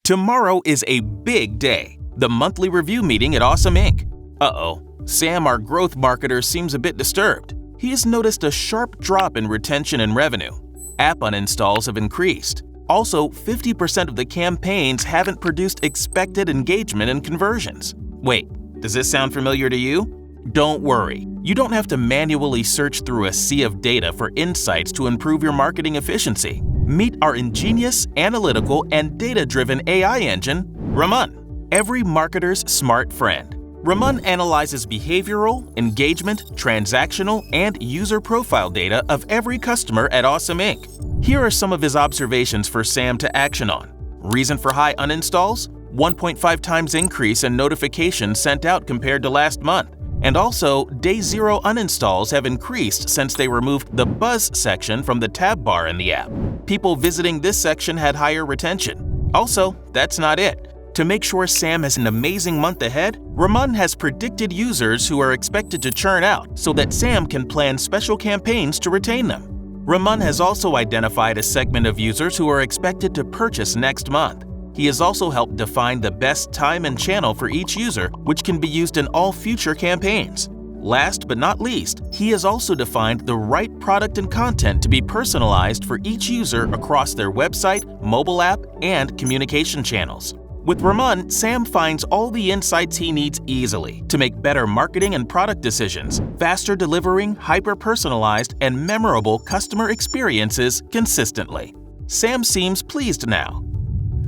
Tomorrow is a big day, the monthly review meeting at Awesome Inc. Uh-oh, Sam, our growth marketer, seems a bit disturbed. He has noticed a sharp drop in retention and revenue. App uninstalls have increased. Also, 50% of the campaigns haven't produced expected engagement and conversions. Wait, does this sound familiar to you? Don't worry, you don't have to manually search through a sea of data for insights to improve your marketing efficiency. Meet our ingenious, analytical, and data-driven AI engine, Raman, every marketer's smart friend. Raman analyzes behavioral, engagement, transactional, and user profile data of every customer at Awesome Inc. Here are some of his observations for Sam to action on. Reason for high uninstalls? 1.5 times increase in notifications sent out compared to last month. And also, day zero uninstalls have increased since they removed the buzz section from the tab bar in the app. People visiting this section had higher retention. Also, that's not it. To make sure Sam has an amazing month ahead, Raman has predicted users who are expected to churn out so that Sam can plan special campaigns to retain them. Raman has also identified a segment of users who are expected to purchase next month. He has also helped define the best time and channel for each user, which can be used in all future campaigns. Last but not least, he has also defined the right product and content to be personalized for each user across their website, mobile app, and communication channels. With Raman, Sam finds all the insights he needs easily to make better marketing and product decisions, faster delivering hyper-personalized and memorable customer experiences consistently. Sam seems pleased now.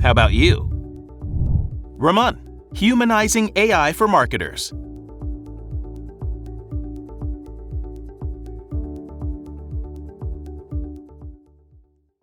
How about you? Raman, humanizing AI for marketers.